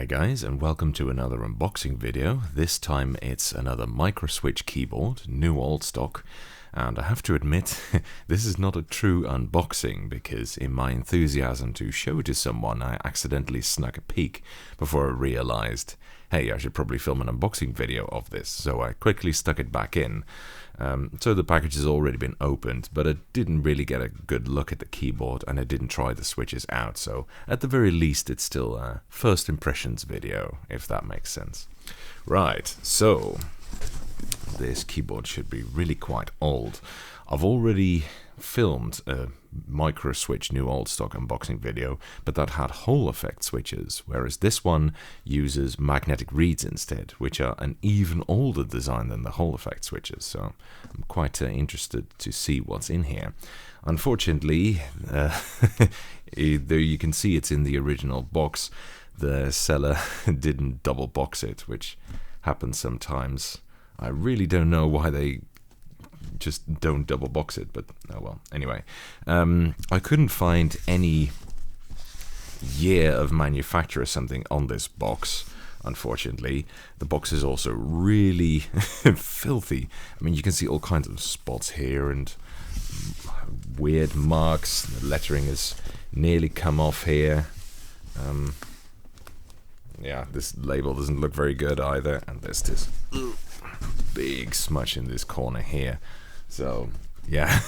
Hi guys, and welcome to another unboxing video. This time it's another microswitch keyboard, new old stock, and I have to admit this is not a true unboxing because in my enthusiasm to show it to someone I accidentally snuck a peek before I realized, hey, I should probably film an unboxing video of this, so I quickly stuck it back in. So the package has already been opened, but I didn't really get a good look at the keyboard and I didn't try the switches out, so at the very least it's still a first impressions video, if that makes sense. Right, so this keyboard should be really quite old. I've already filmed a micro switch new old stock unboxing video, but that had Hall effect switches, whereas this one uses magnetic reeds instead, which are an even older design than the Hall effect switches, so I'm quite interested to see what's in here. Unfortunately, though you can see it's in the original box, the seller didn't double box it, which happens sometimes. I really don't know why they just don't double box it, but oh well. Anyway, I couldn't find any year of manufacture or something on this box, unfortunately. The box is also really filthy. I mean, you can see all kinds of spots here and weird marks. The lettering has nearly come off here. Yeah, this label doesn't look very good either, and there's this big smudge in this corner here. So yeah,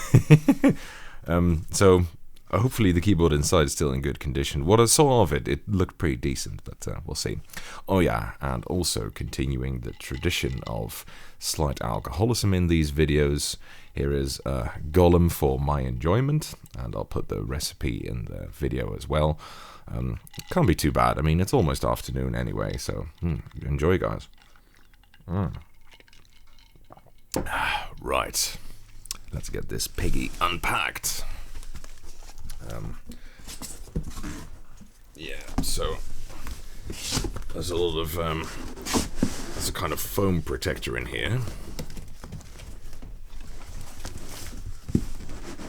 so hopefully the keyboard inside is still in good condition. What I saw of it, it looked pretty decent, but we'll see. Oh yeah, and also continuing the tradition of slight alcoholism in these videos, here is a Golem for my enjoyment, and I'll put the recipe in the video as well. Can't be too bad. I mean, it's almost afternoon anyway, so enjoy, guys. Right, let's get this piggy unpacked. Yeah, so there's a lot of there's a kind of foam protector in here.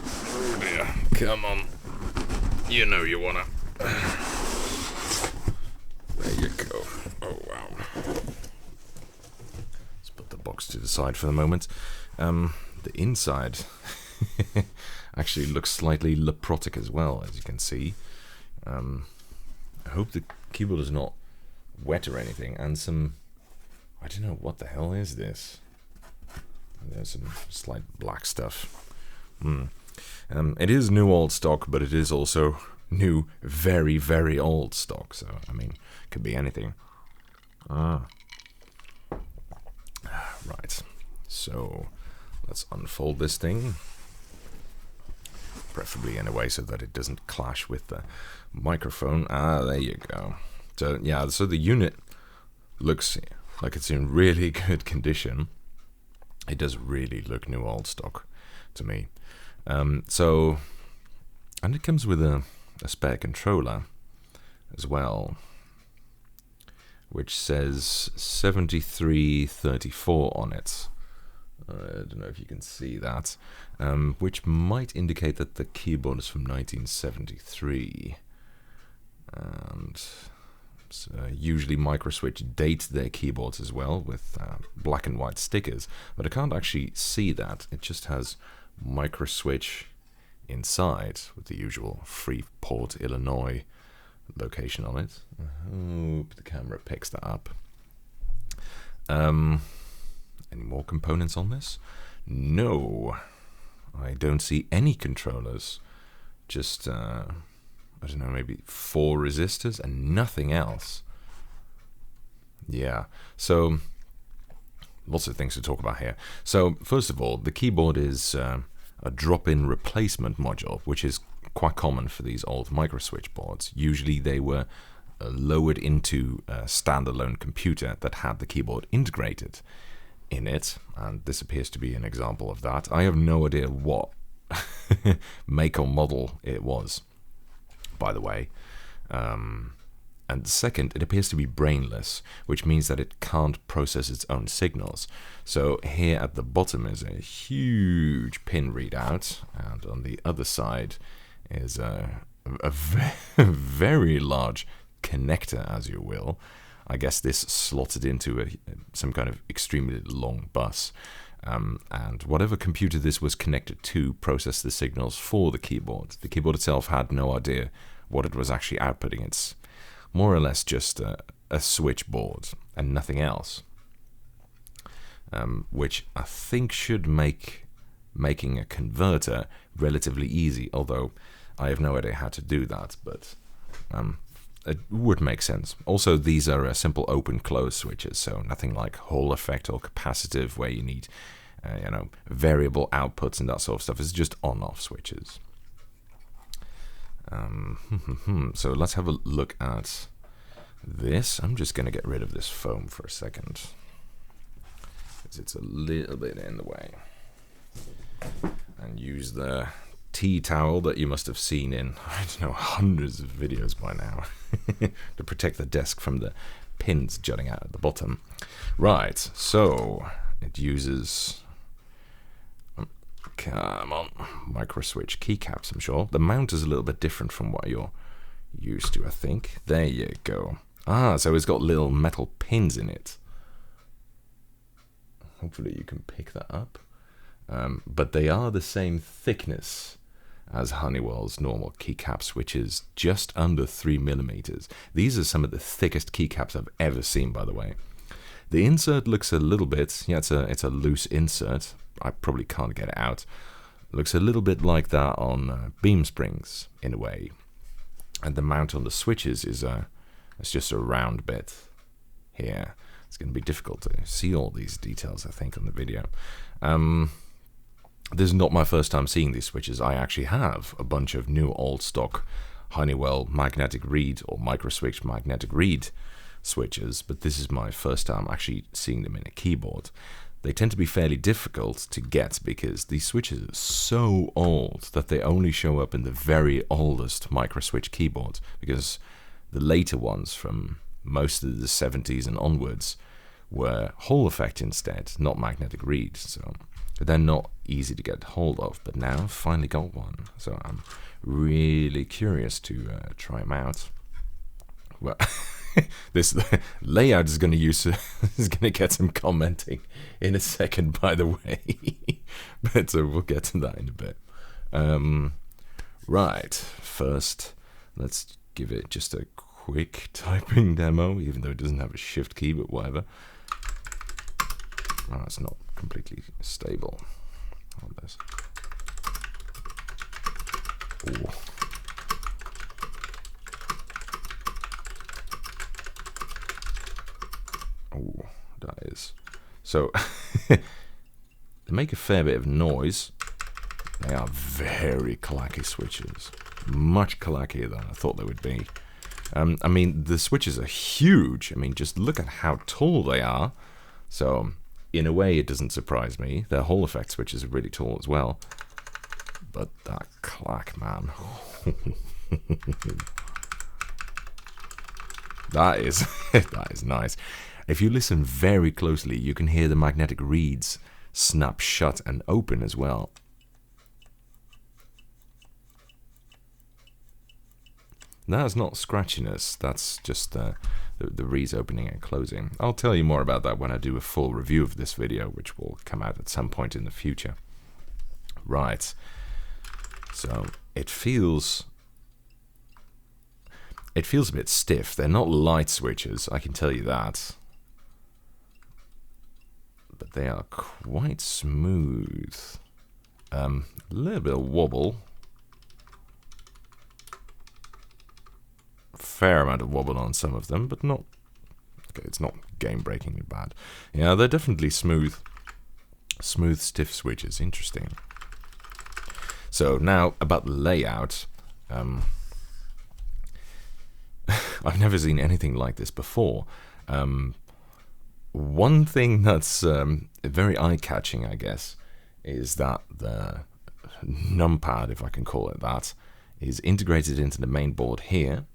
Oh dear, come on, you know you wanna. There you go. Oh wow. Box to the side for the moment. The inside actually looks slightly leprotic as well, as you can see. I hope the keyboard is not wet or anything, and some, I don't know, what the hell is this? There's some slight black stuff. It is new old stock, but it is also new very, very old stock, so I mean, it could be anything. Right, so let's unfold this thing, preferably in a way so that it doesn't clash with the microphone. There you go. So yeah, so the unit looks like it's in really good condition. It does really look new old stock to me. And it comes with a spare controller as well, which says 53RW4 on it. I don't know if you can see that, which might indicate that the keyboard is from 1973. And usually microswitch date their keyboards as well with black and white stickers, but I can't actually see that. It just has microswitch inside with the usual Freeport, Illinois location on it. I hope the camera picks that up. Any more components on this? No, I don't see any controllers. Just I don't know, maybe 4 resistors and nothing else. Yeah, so lots of things to talk about here. So first of all, the keyboard is a drop-in replacement module, which is quite common for these old microswitch boards. Usually they were lowered into a standalone computer that had the keyboard integrated in it, and this appears to be an example of that. I have no idea what make or model it was, by the way. And second, it appears to be brainless, which means that it can't process its own signals. So here at the bottom is a huge pin readout, and on the other side is a very large connector, as you will, I guess this slotted into some kind of extremely long bus. And whatever computer this was connected to processed the signals for the keyboard. The keyboard itself had no idea what it was actually outputting. It's more or less just a switchboard and nothing else, which I think should make making a converter relatively easy, although I have no idea how to do that, but it would make sense. Also, these are simple open-close switches, so nothing like Hall effect or capacitive where you need variable outputs and that sort of stuff. It's just on-off switches. So let's have a look at this. I'm just going to get rid of this foam for a second, because it's a little bit in the way, and use the tea towel that you must have seen in, I don't know, hundreds of videos by now to protect the desk from the pins jutting out at the bottom. Right, so it uses, come on, micro switch keycaps, I'm sure. The mount is a little bit different from what you're used to, I think. There you go. Ah, so it's got little metal pins in it. Hopefully you can pick that up. But they are the same thickness as Honeywell's normal keycaps, which is just under 3mm. These are some of the thickest keycaps I've ever seen, by the way. The insert looks a little bit, yeah, it's a loose insert. I probably can't get it out. It looks a little bit like that on beam springs, in a way. And the mount on the switches is it's just a round bit here. It's going to be difficult to see all these details, I think, on the video. This is not my first time seeing these switches. I actually have a bunch of new old stock Honeywell magnetic reed or micro switch magnetic reed switches, but this is my first time actually seeing them in a keyboard. They tend to be fairly difficult to get because these switches are so old that they only show up in the very oldest micro switch keyboards, because the later ones from most of the 70s and onwards were Hall effect instead, not magnetic reed, so they're not easy to get hold of. But now I've finally got one, so I'm really curious to try them out. Well, this layout is going to get some commenting in a second, by the way, but we'll get to that in a bit. Right, first let's give it just a quick typing demo, even though it doesn't have a shift key, but whatever. Oh, it's not completely stable on this. Ooh. Oh, that is. So, they make a fair bit of noise. They are very clacky switches. Much clackier than I thought they would be. I mean, the switches are huge. I mean, just look at how tall they are. So, in a way, it doesn't surprise me. Their Hall effect switches are really tall as well. But that clack, man. That is nice. If you listen very closely, you can hear the magnetic reeds snap shut and open as well. That's not scratchiness, that's just the reeds opening and closing. I'll tell you more about that when I do a full review of this video, which will come out at some point in the future. Right, so it feels a bit stiff. They're not light switches, I can tell you that. But they are quite smooth. A little bit of wobble. Fair amount of wobble on some of them, but not. Okay, it's not game-breakingly bad. Yeah, they're definitely smooth, stiff switches. Interesting. So now about the layout. I've never seen anything like this before. One thing that's very eye-catching, I guess, is that the numpad, if I can call it that, is integrated into the main board here,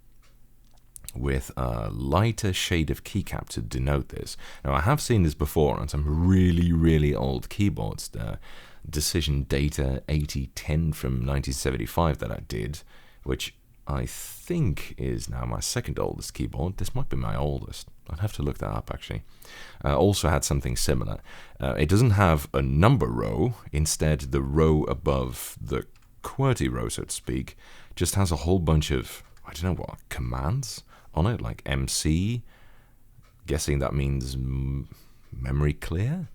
with a lighter shade of keycap to denote this. Now, I have seen this before on some really, really old keyboards. The Decision Data 8010 from 1975 that I did, which I think is now my second oldest keyboard. This might be my oldest. I'd have to look that up, actually. Also had something similar. It doesn't have a number row. Instead, the row above the QWERTY row, so to speak, just has a whole bunch of, I don't know what, commands on it, like MC. Guessing that means memory clear.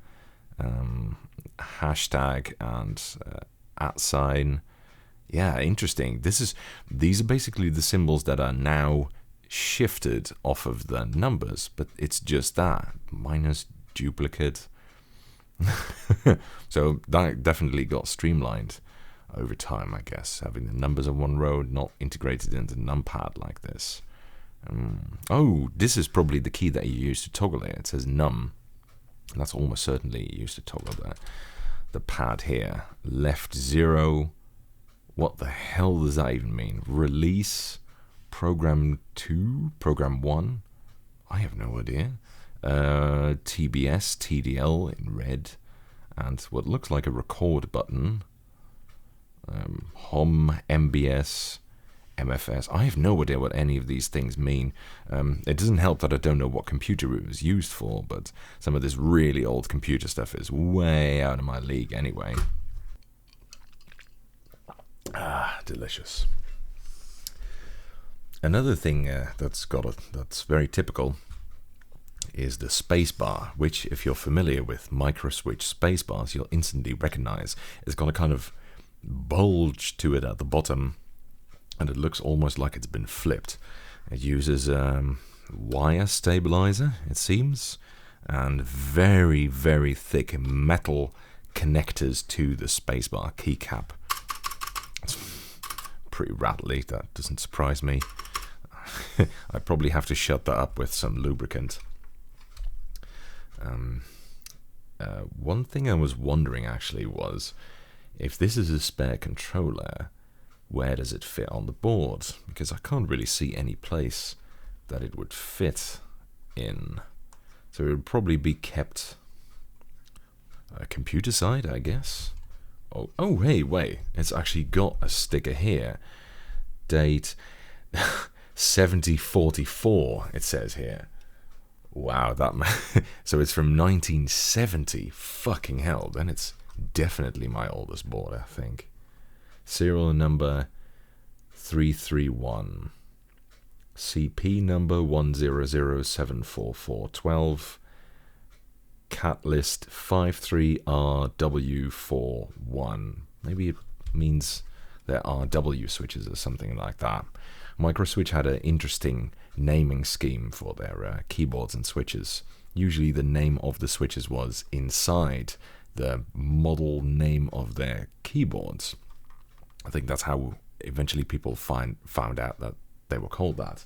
Hashtag and @ Yeah, interesting. These are basically the symbols that are now shifted off of the numbers, but it's just that minus duplicate. So that definitely got streamlined over time, I guess, having the numbers on one row, not integrated into numpad like this. Oh, this is probably the key that you use to toggle it. It says num. That's almost certainly used to toggle the pad here. Left 0. What the hell does that even mean? Release, program 2, program 1. I have no idea. TBS, TDL in red, and what looks like a record button. HOM, MBS, MFS. I have no idea what any of these things mean. It doesn't help that I don't know what computer it was used for, but some of this really old computer stuff is way out of my league anyway. Delicious. Another thing that's very typical is the spacebar, which, if you're familiar with microswitch spacebars, you'll instantly recognize. It's got a kind of bulge to it at the bottom, and it looks almost like it's been flipped. It uses wire stabilizer, it seems, and very, very thick metal connectors to the spacebar keycap. It's pretty rattly, that doesn't surprise me. I probably have to shut that up with some lubricant. One thing I was wondering actually was, if this is a spare controller, where does it fit on the board? Because I can't really see any place that it would fit in. So it would probably be kept computer side, I guess. Oh, hey, wait. It's actually got a sticker here. Date 7044, it says here. Wow, so it's from 1970. Fucking hell, then it's definitely my oldest board, I think. Serial number 331. CP number 100744412. Cat list 53RW4-1. Maybe it means they're RW switches or something like that. Microswitch had an interesting naming scheme for their keyboards and switches. Usually the name of the switches was inside the model name of their keyboards. I think that's how eventually people found out that they were called that.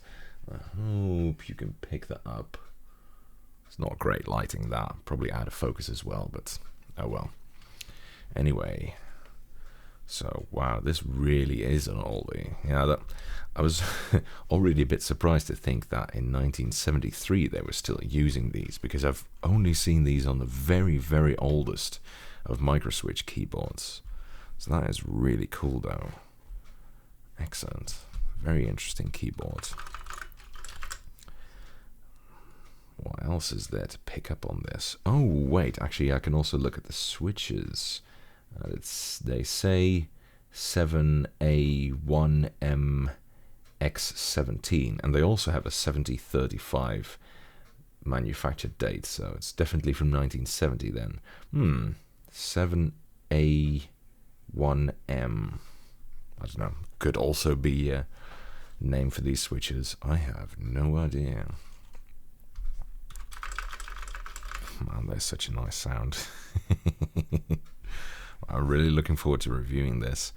I hope you can pick that up. It's not great lighting, that. Probably out of focus as well, but oh well. Anyway, so wow, this really is an oldie. Yeah, I was already a bit surprised to think that in 1973 they were still using these, because I've only seen these on the very, very oldest of microswitch keyboards. So that is really cool though. Excellent. Very interesting keyboard. What else is there to pick up on this? Oh, wait, actually I can also look at the switches. They say 7A1MX17, and they also have a 7035 manufactured date, so it's definitely from 1970 then. 7A1M. I don't know. Could also be a name for these switches. I have no idea. Man, there's such a nice sound. I'm really looking forward to reviewing this.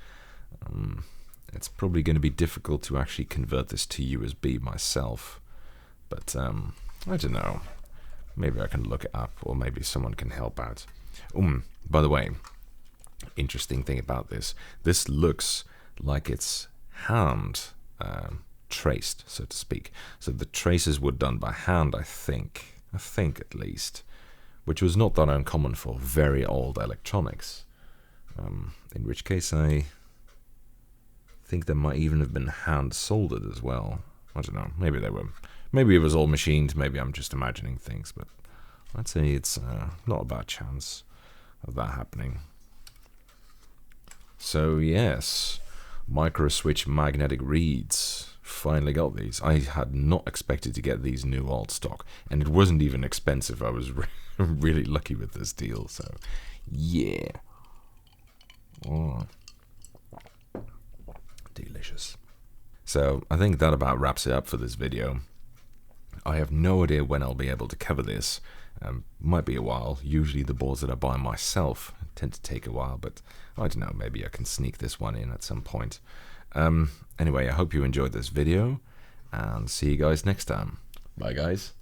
It's probably going to be difficult to actually convert this to USB myself, but I don't know. Maybe I can look it up, or maybe someone can help out. By the way, interesting thing about this looks like it's hand traced, so to speak. So the traces were done by hand, I think at least, which was not that uncommon for very old electronics. In which case I think they might even have been hand soldered as well. I don't know, maybe they were Maybe it was all machined, maybe I'm just imagining things, but I'd say it's not a bad chance of that happening. So yes, micro switch magnetic reeds. Finally got these. I had not expected to get these new old stock, and it wasn't even expensive. I was really lucky with this deal, so yeah. Oh. Delicious. So I think that about wraps it up for this video. I have no idea when I'll be able to cover this. Might be a while. Usually the boards that I buy myself tend to take a while, but I don't know, maybe I can sneak this one in at some point. Anyway, I hope you enjoyed this video, and see you guys next time. Bye guys.